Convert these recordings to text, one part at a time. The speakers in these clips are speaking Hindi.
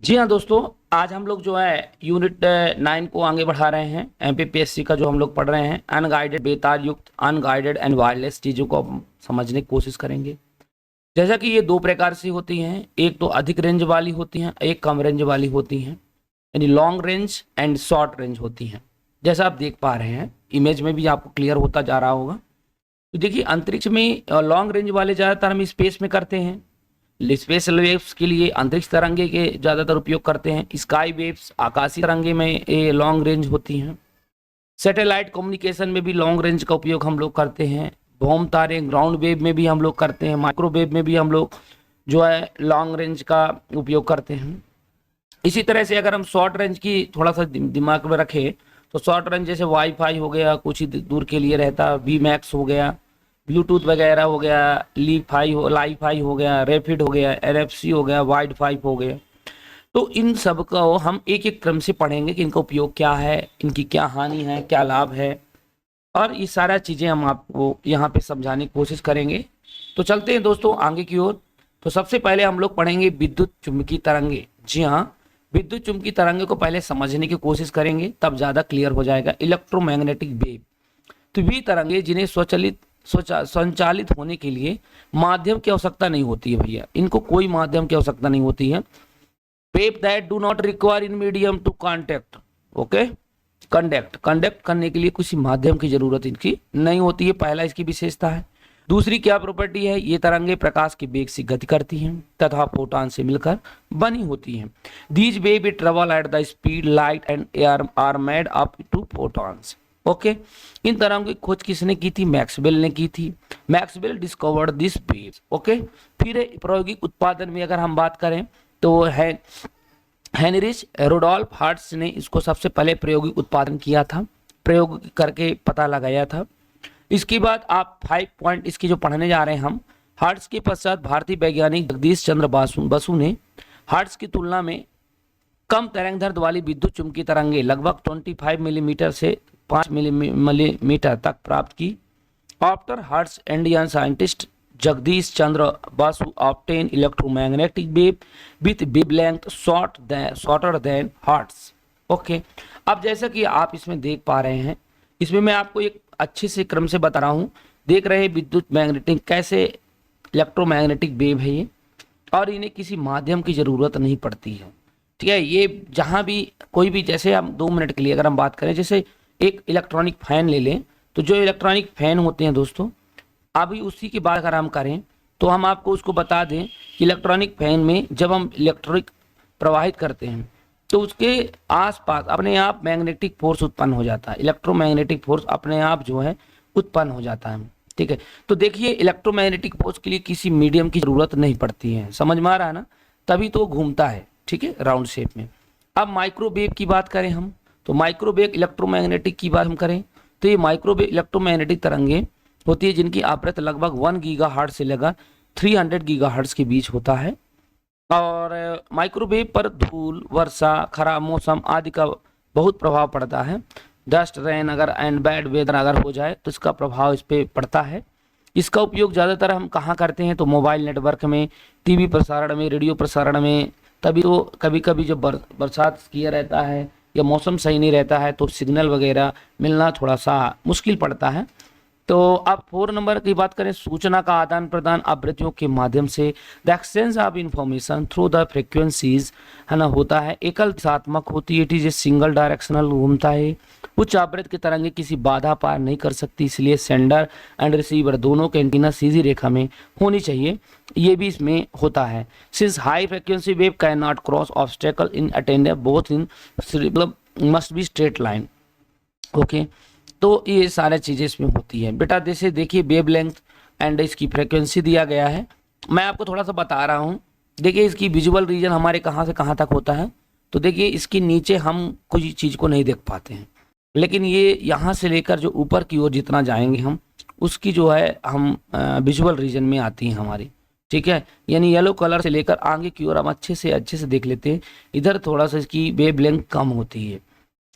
जी हाँ दोस्तों, आज हम लोग जो है यूनिट 9 को आगे बढ़ा रहे हैं। एमपीपीएससी का जो हम लोग पढ़ रहे हैं, अनगाइडेड बेतार युक्त अनगाइडेड एंड वायरलेस चीज़ों को हम समझने की कोशिश करेंगे। जैसा कि ये दो प्रकार से होती हैं, एक तो अधिक रेंज वाली होती हैं, एक कम रेंज वाली होती हैं, यानी long range and short range होती हैं। जैसा आप देख पा रहे हैं, इमेज में भी आपको क्लियर होता जा रहा होगा। तो देखिए, अंतरिक्ष में लॉन्ग रेंज वाले ज़्यादातर हम स्पेस में करते हैं। स्पेशल वेव्स के लिए अंतरिक्ष तरंगे के ज़्यादातर उपयोग करते हैं। स्काई वेव्स आकाशीय तरंगे में ये लॉन्ग रेंज होती हैं। सैटेलाइट कम्युनिकेशन में भी लॉन्ग रेंज का उपयोग हम लोग करते हैं। भौम तारे ग्राउंड वेव में भी हम लोग करते हैं। माइक्रोवेव में भी हम लोग जो है लॉन्ग रेंज का उपयोग करते हैं। इसी तरह से अगर हम शॉर्ट रेंज की थोड़ा सा दिमाग में रखें तो शॉर्ट रेंज जैसे वाईफाई हो गया, कुछ ही दूर के लिए रहता, वी मैक्स हो गया, ब्लूटूथ वगैरह हो गया, लाईफाई हो गया, रैपिड हो गया, एनएफसी हो गया, वाइड फाइव हो गया। तो इन सब का हम एक एक क्रम से पढ़ेंगे कि इनका उपयोग क्या है, इनकी क्या हानि है, क्या लाभ है, और ये सारा चीज़ें हम आपको यहाँ पे समझाने की कोशिश करेंगे। तो चलते हैं दोस्तों आगे की ओर। तो सबसे पहले हम लोग पढ़ेंगे विद्युत चुम्बकीय तरंगे। जी हाँ, विद्युत चुम्बकीय तरंगे को पहले समझने की कोशिश करेंगे, तब ज़्यादा क्लियर हो जाएगा। इलेक्ट्रोमैग्नेटिक वेव, तो वे तरंगे जिन्हें संचालित होने के लिए माध्यम की आवश्यकता नहीं होती है भैया, इनको कोई माध्यम की आवश्यकता नहीं होती है। Wave that do not require in medium to contact, okay, conduct करने के लिए किसी माध्यम की जरूरत इनकी नहीं होती है, पहला इसकी विशेषता है। दूसरी क्या प्रॉपर्टी है, ये तरंगे प्रकाश के वेग से गति करती हैं तथा फोटॉन से मिलकर बनी होती हैं। These wave travel at the speed light and air are made up to photons, okay. इन तरंगों की खोज किसने की थी? मैक्सवेल ने की थी। Maxwell discovered this waves, okay. फिर प्रायोगिक उत्पादन में अगर हम बात करें तो है हेनरिच रुडोल्फ हर्ट्ज ने इसको सबसे पहले प्रायोगिक उत्पादन किया था, प्रयोग करके पता लगाया था। इसके बाद आप 5 पॉइंट इसकी जो पढ़ने जा रहे हैं हम, हर्ट्ज के पश्चात भारतीय वैज्ञानिक जगदीश चंद्र बसु ने हर्ट्ज की तुलना में कम तरंगदैर्ध्य वाली विद्युत चुम्बकीय तरंगे लगभग 25 मिलीमीटर से 5 मिलीमीटर तक प्राप्त की। After hertz Indian scientist Jagdish Chandra Basu obtain electromagnetic wave with wavelength shorter than hertz, okay. अब जैसा कि आप इसमें देख पा रहे हैं, इसमें मैं आपको एक अच्छे से क्रम से बता रहा हूँ। देख रहे हैं विद्युत मैग्नेटिक कैसे इलेक्ट्रोमैग्नेटिक वेव है ये, और इन्हें किसी माध्यम की जरूरत नहीं पड़ती है, ठीक है। ये जहाँ भी कोई भी, जैसे हम 2 मिनट के लिए अगर हम बात करें, जैसे एक इलेक्ट्रॉनिक फैन ले लें, तो जो इलेक्ट्रॉनिक फैन होते हैं दोस्तों, अभी उसी की बात अगर हम करें तो हम आपको उसको बता दें कि इलेक्ट्रॉनिक फैन में जब हम इलेक्ट्रिक प्रवाहित करते हैं तो उसके आसपास अपने आप मैग्नेटिक फोर्स उत्पन्न हो जाता है, इलेक्ट्रोमैग्नेटिक फोर्स अपने आप जो है उत्पन्न हो जाता है, ठीक है। तो देखिए, इलेक्ट्रोमैग्नेटिक फोर्स के लिए किसी मीडियम की जरूरत नहीं पड़ती है, समझ में आ रहा है ना, तभी तो घूमता है, ठीक है, राउंड शेप में। अब माइक्रोवेव की बात करें हम, तो माइक्रोवेव इलेक्ट्रोमैग्नेटिक की बात हम करें तो ये माइक्रोवेव इलेक्ट्रोमैग्नेटिक तरंगे होती है जिनकी आवृत्ति लगभग 1 गीगाहर्ट्ज से लेकर 300 गीगाहर्ट्ज के बीच होता है। और माइक्रोवेव पर धूल, वर्षा, खराब मौसम आदि का बहुत प्रभाव पड़ता है। डस्ट रेन अगर एंड बैड वेदर अगर हो जाए तो इसका प्रभाव इस पर पड़ता है। इसका उपयोग ज़्यादातर हम कहाँ करते हैं? तो मोबाइल नेटवर्क में, टीवी प्रसारण में, रेडियो प्रसारण में। तभी तो कभी कभी जब बरसात किया रहता है या मौसम सही नहीं रहता है तो सिग्नल वगैरह मिलना थोड़ा सा मुश्किल पड़ता है। तो अब 4 नंबर की बात करें, सूचना का आदान प्रदान आवृत्तियों के माध्यम से, the exchange of information through the frequencies, है ना, होता है। एकल दिशात्मक होती है, it is a single directional घूमता है। उच्च आवृत्ति की तरंगे किसी बाधा पार नहीं कर सकती, इसलिए सेंडर एंड रिसीवर दोनों के एंटीना सीधी रेखा में होनी चाहिए, ये भी इसमें होता है। Since high frequency wave can not cross obstacle in attendance both in, मतलब must be straight line, okay. तो ये सारी चीज़ें इसमें होती है बेटा। जैसे देखिए, वेव लेंथ एंड इसकी फ्रिक्वेंसी दिया गया है, मैं आपको थोड़ा सा बता रहा हूँ। देखिए, इसकी विजुअल रीजन हमारे कहाँ से कहाँ तक होता है, तो देखिए इसके नीचे हम कुछ चीज़ को नहीं देख पाते हैं, लेकिन ये यहाँ से लेकर जो ऊपर की ओर जितना जाएंगे हम, उसकी जो है हम विजुअल रीजन में आती है हमारी, ठीक है। यानी येलो कलर से लेकर आगे की ओर हम अच्छे से देख लेते हैं। इधर थोड़ा सा इसकी वेव लेंथ कम होती है,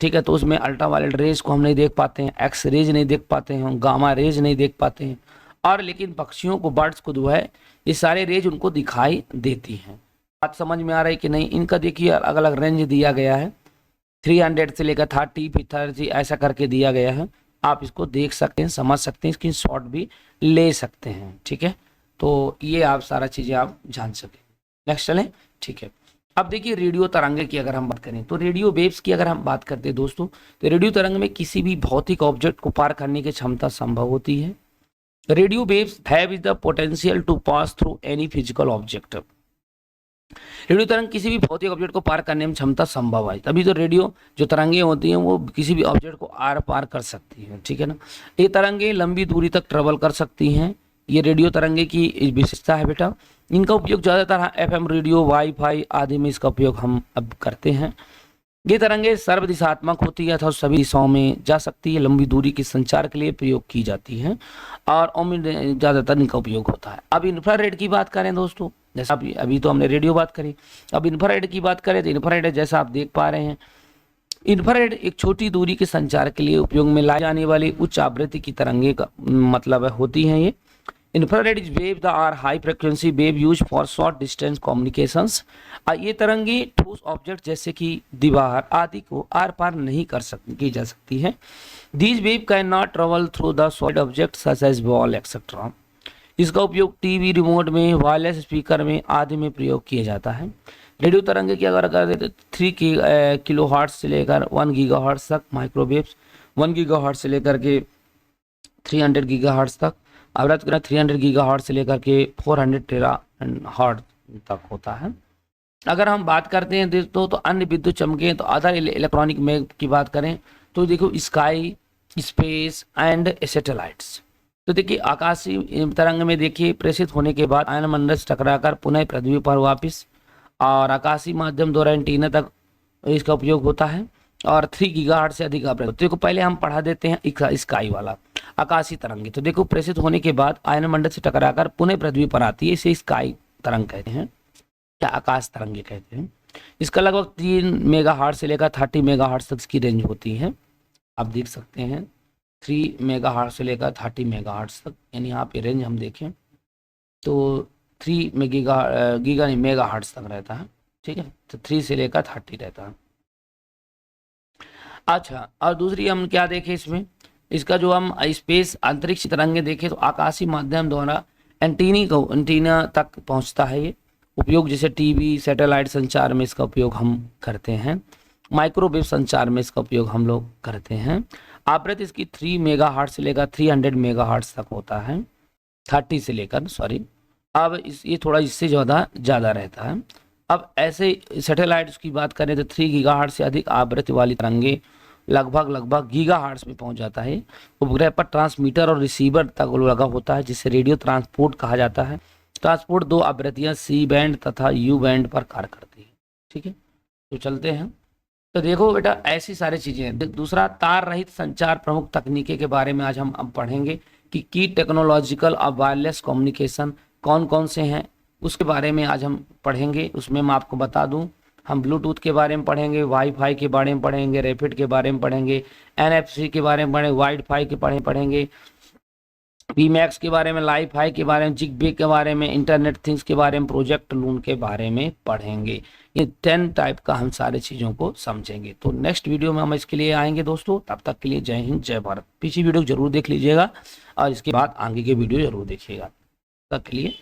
ठीक है। तो उसमें अल्ट्रा वायलेट रेज को हम नहीं देख पाते हैं, एक्स रेज नहीं देख पाते हैं, हम गामा रेज नहीं देख पाते हैं, और लेकिन पक्षियों को, बर्ड्स को जो है ये सारे रेज उनको दिखाई देती हैं। बात समझ में आ रही कि नहीं। इनका देखिए अलग अलग रेंज दिया गया है, 300 से लेकर 30 फिर 30 ऐसा करके दिया गया है। आप इसको देख सकते हैं, समझ सकते हैं, इसकी शॉट भी ले सकते हैं। ठीक है, तो ये आप सारा चीज़ें आप जान सकें। नेक्स्ट चलें। ठीक है, अब देखिए रेडियो तरंगे की अगर हम बात करें तो रेडियो वेव्स की अगर हम बात करते हैं दोस्तों, तो रेडियो तरंग में किसी भी भौतिक ऑब्जेक्ट को पार करने की क्षमता संभव होती है। Radio waves have the potential to pass through any physical object. Radio तरंग किसी भी भौतिक ऑब्जेक्ट को पार करने में क्षमता संभव है, तभी तो रेडियो जो तरंगे होती हैं वो किसी भी ऑब्जेक्ट को आर पार कर सकती हैं। ठीक है ना, ये तरंगे लंबी दूरी तक ट्रेवल कर सकती हैं। ये रेडियो तरंगे की विशेषता है बेटा। इनका उपयोग ज़्यादातर एफएम रेडियो, वाईफाई आदि में इसका उपयोग हम अब करते हैं। ये तरंगे सर्वदिशात्मक होती है अथवा सभी दिशाओं में जा सकती है, लंबी दूरी के संचार के लिए प्रयोग की जाती है और ज़्यादातर इनका उपयोग होता है। अब इंफ्रारेड की बात करें दोस्तों, जैसा अभी तो हमने रेडियो बात करी, अब इंफ्रारेड की बात करें तो इंफ्रारेड जैसा आप देख पा रहे हैं, इंफ्रारेड एक छोटी दूरी के संचार के लिए उपयोग में लाई जाने वाली उच्च आवृत्ति की तरंगे का मतलब होती हैं। ये infrared wave are high frequency wave use for short distance communications. ये तरंगे ठोस ऑब्जेक्ट जैसे कि दीवार आदि को आर पार नहीं की जा सकती है। These wave can not travel through the solid object such as wall etcetera. इसका उपयोग टीवी रिमोट में, वायरलेस स्पीकर में आदि में प्रयोग किया जाता है। रेडियो तरंगे की अगर कर देते 3 किलोहर्ट्ज से लेकर 1 गीगाहर्ट्ज तक, माइक्रोवेव्स 1 गीगाहर्ट्ज से लेकर के 300 गीगाहर्ट्ज तक, आवृत्ति 300 गीगाहर्ट्ज से लेकर के 400 टेराहर्ट्ज तक होता है। अगर हम बात करते हैं दोस्तों तो अन्य विद्युत चमके तो अदर इलेक्ट्रॉनिक वेव की बात करें तो देखो स्काई, स्पेस एंड सैटेलाइट्स। तो देखिए आकाशीय तरंग में देखिए प्रेषित होने के बाद आयन मंडल से टकराकर पुनः पृथ्वी पर वापस और आकाशीय माध्यम द्वारा एंटीना तक इसका उपयोग होता है और 3 गीगाहर्ट्ज से अधिक आवृत्ति। तो देखो पहले हम पढ़ा देते हैं स्काई वाला आकाशीय तरंगे। तो देखो प्रेषित होने के बाद आयन मंडल से टकराकर पुनः पृथ्वी पर आती है, इसे स्काई तरंग कहते हैं या आकाश तरंगे कहते हैं। इसका लगभग 3 मेगाहर्ट्ज से लेकर 30 मेगाहर्ट्ज तक इसकी रेंज होती है। आप देख सकते हैं 3 मेगाहर्ट्ज से लेकर 30 मेगाहर्ट्ज तक, यानी यहाँ पे रेंज हम देखें तो 3 मेगाहर्ट्ज तक रहता है। ठीक है, तो 3 से लेकर 30 रहता है। अच्छा, और दूसरी हम क्या देखें इसमें, इसका जो हम स्पेस अंतरिक्ष तरंगे देखें तो आकाशीय माध्यम द्वारा एंटीना तक पहुंचता है। ये उपयोग जैसे टीवी, सैटेलाइट संचार में इसका उपयोग हम करते हैं, माइक्रोवेव संचार में इसका उपयोग हम लोग करते हैं। आवृत्ति इसकी 3 मेगाहर्ट्ज से लेकर 300 मेगाहर्ट्ज तक होता है, 30 से लेकर सॉरी। अब ये थोड़ा इससे ज़्यादा रहता है। अब ऐसे सैटेलाइट्स की बात करें तो 3 गीगाहर्ट्ज से अधिक आवृत्ति वाली तरंगे लगभग गीगाहर्ट्ज में पहुंच जाता है। उपग्रह पर ट्रांसमीटर और रिसीवर तक लगा होता है, जिसे रेडियो ट्रांसपोर्ट कहा जाता है। ट्रांसपोर्ट 2 आवृत्तियां सी बैंड तथा यू बैंड पर कार्य करती है। ठीक है, तो चलते हैं। तो देखो बेटा ऐसी सारी चीज़ें हैं। दूसरा, तार रहित संचार प्रमुख तकनीके के बारे में आज हम अब पढ़ेंगे कि की टेक्नोलॉजिकल और वायरलेस कम्युनिकेशन कौन कौन से हैं, उसके बारे में आज हम पढ़ेंगे। उसमें मैं आपको बता दूं, हम ब्लूटूथ के बारे में पढ़ेंगे, वाईफाई के बारे में पढ़ेंगे, रैपिड के बारे में पढ़ेंगे, NFC के बारे में पढ़ेंगे, वाईफाई के बारे में पढ़ेंगे, Pmax के बारे में, लाइफाई के बारे में, जिगबी के बारे में, इंटरनेट थिंग्स के बारे में, प्रोजेक्ट लून के बारे में पढ़ेंगे। ये 10 टाइप का हम सारे चीज़ों को समझेंगे। तो नेक्स्ट वीडियो में हम इसके लिए आएंगे दोस्तों। तब तक के लिए जय हिंद, जय भारत। पीछे वीडियो जरूर देख लीजिएगा और इसके बाद आगे के वीडियो जरूर देखिएगा। तब तक के लिए